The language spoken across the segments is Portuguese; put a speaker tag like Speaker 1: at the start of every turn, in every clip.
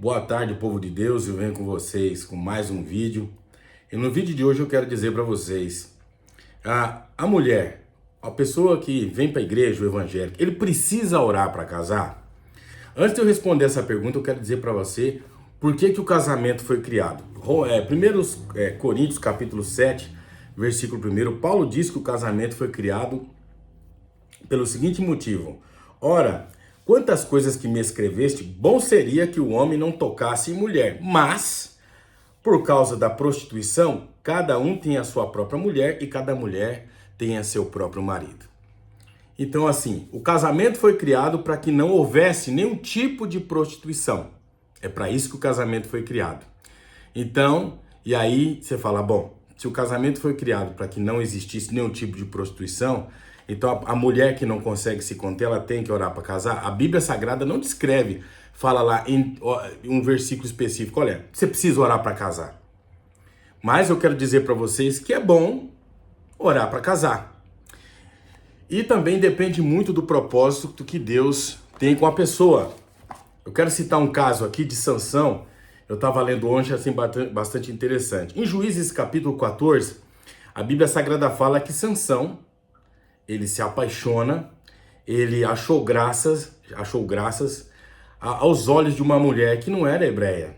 Speaker 1: Boa tarde, povo de Deus. Eu venho com vocês com mais um vídeo. E no vídeo de hoje eu quero dizer para vocês, a mulher, a pessoa que vem para a igreja, o evangélico, ele precisa orar para casar? Antes de eu responder essa pergunta, eu quero dizer para você por que o casamento foi criado. 1 Coríntios capítulo 7, versículo 1, Paulo diz que o casamento foi criado pelo seguinte motivo: ora, quantas coisas que me escreveste, bom seria que o homem não tocasse em mulher, mas, por causa da prostituição, cada um tem a sua própria mulher e cada mulher tem a seu próprio marido. Então, assim, o casamento foi criado para que não houvesse nenhum tipo de prostituição. É para isso que o casamento foi criado. Então, e aí você fala, bom, se o casamento foi criado para que não existisse nenhum tipo de prostituição, então a mulher que não consegue se conter, ela tem que orar para casar? A Bíblia Sagrada não descreve, fala lá em um versículo específico, olha, você precisa orar para casar. Mas eu quero dizer para vocês que é bom orar para casar. E também depende muito do propósito que Deus tem com a pessoa. Eu quero citar um caso aqui de Sansão. Eu estava lendo ontem, assim, bastante interessante. Em Juízes capítulo 14, a Bíblia Sagrada fala que Sansão, ele se apaixona, ele achou graças aos olhos de uma mulher que não era hebreia,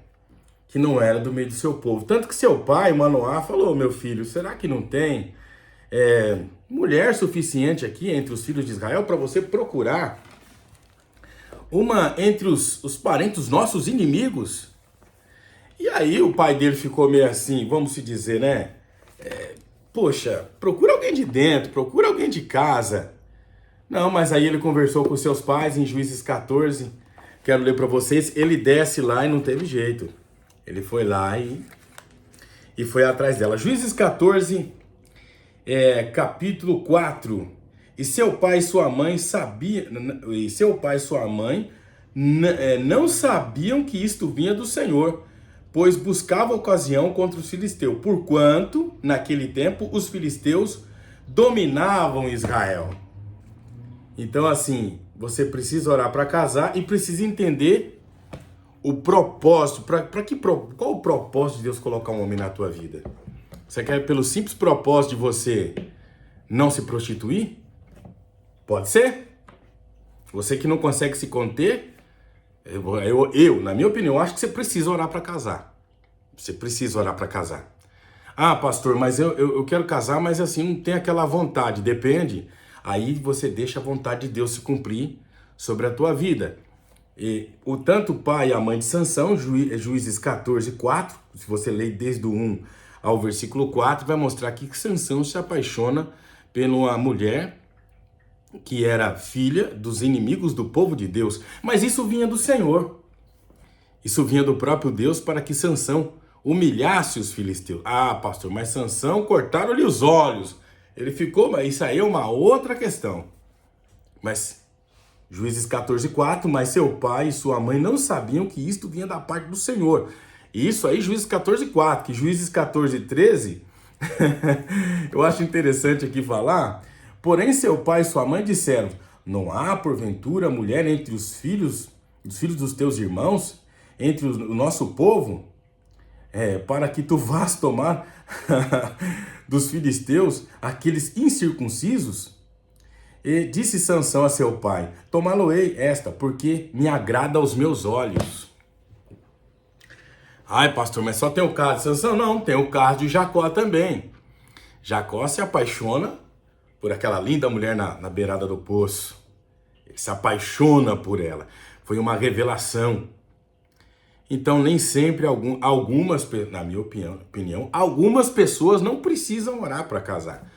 Speaker 1: que não era do meio do seu povo. Tanto que seu pai, Manoá, falou, meu filho, será que não tem mulher suficiente aqui entre os filhos de Israel para você procurar uma entre os parentes, os nossos inimigos? E aí o pai dele ficou meio assim, vamos se dizer, né? Poxa, procura alguém de dentro, procura alguém de casa. Não, mas aí ele conversou com seus pais em Juízes 14. Quero ler para vocês. Ele desce lá e não teve jeito. Ele foi lá e foi atrás dela. Juízes 14, capítulo 4. E seu pai e sua mãe não sabiam que isto vinha do Senhor, pois buscava ocasião contra os filisteus, porquanto, naquele tempo, os filisteus dominavam Israel. Então, assim, você precisa orar para casar e precisa entender o propósito. Qual o propósito de Deus colocar um homem na tua vida? Você quer pelo simples propósito de você não se prostituir? Pode ser. Você que não consegue se conter, na minha opinião, acho que você precisa orar para casar. Você precisa orar para casar. Ah, pastor, mas eu quero casar, mas assim, não tem aquela vontade. Depende. Aí você deixa a vontade de Deus se cumprir sobre a tua vida. E tanto o pai e a mãe de Sansão, Juízes 14, 4, se você ler desde o 1 ao versículo 4, vai mostrar aqui que Sansão se apaixona por uma mulher que era filha dos inimigos do povo de Deus. Mas isso vinha do Senhor. Isso vinha do próprio Deus para que Sansão humilhasse os filisteus. Ah, pastor, mas Sansão cortaram-lhe os olhos. Ele ficou, mas isso aí é uma outra questão. Mas Juízes 14, 4, mas seu pai e sua mãe não sabiam que isto vinha da parte do Senhor. E isso aí, Juízes 14, 4, que Juízes 14, 13, eu acho interessante aqui falar. Porém, seu pai e sua mãe disseram, não há, porventura, mulher entre os filhos dos teus irmãos, entre o nosso povo, para que tu vás tomar dos filisteus aqueles incircuncisos? E disse Sansão a seu pai, tomá-lo-ei esta, porque me agrada aos meus olhos. Ai, pastor, mas só tem o caso de Sansão? Não, tem o caso de Jacó também. Jacó se apaixona por aquela linda mulher na beirada do poço. Ele se apaixona por ela. Foi uma revelação. Então, nem sempre, na minha opinião, algumas pessoas não precisam orar para casar.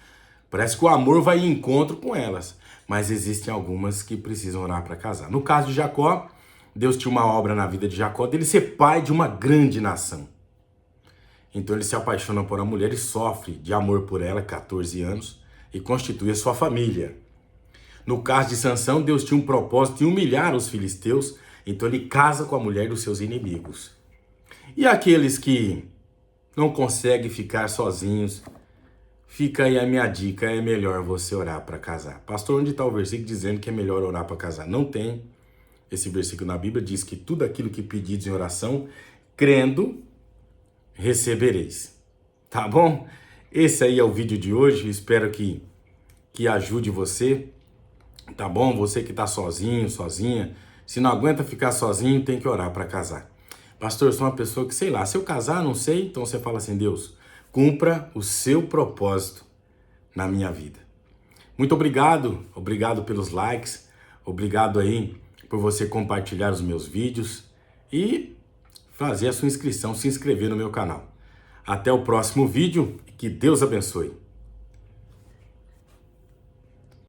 Speaker 1: Parece que o amor vai em encontro com elas. Mas existem algumas que precisam orar para casar. No caso de Jacó, Deus tinha uma obra na vida de Jacó, dele ser pai de uma grande nação. Então ele se apaixona por uma mulher e sofre de amor por ela, 14 anos, e constitui a sua família. No caso de Sansão, Deus tinha um propósito de humilhar os filisteus, então ele casa com a mulher dos seus inimigos. E aqueles que não conseguem ficar sozinhos, fica aí a minha dica, é melhor você orar para casar. Pastor, onde está o versículo dizendo que é melhor orar para casar? Não tem. esse versículo na Bíblia diz que tudo aquilo que pedides em oração, crendo, recebereis. Tá bom? Esse aí é o vídeo de hoje, espero que ajude você, tá bom? Você que tá sozinho, sozinha, se não aguenta ficar sozinho, tem que orar para casar. Pastor, eu sou uma pessoa que, sei lá, se eu casar, não sei, então você fala assim, Deus, cumpra o seu propósito na minha vida. Muito obrigado pelos likes, obrigado aí por você compartilhar os meus vídeos e fazer a sua inscrição, se inscrever no meu canal. Até o próximo vídeo e que Deus abençoe.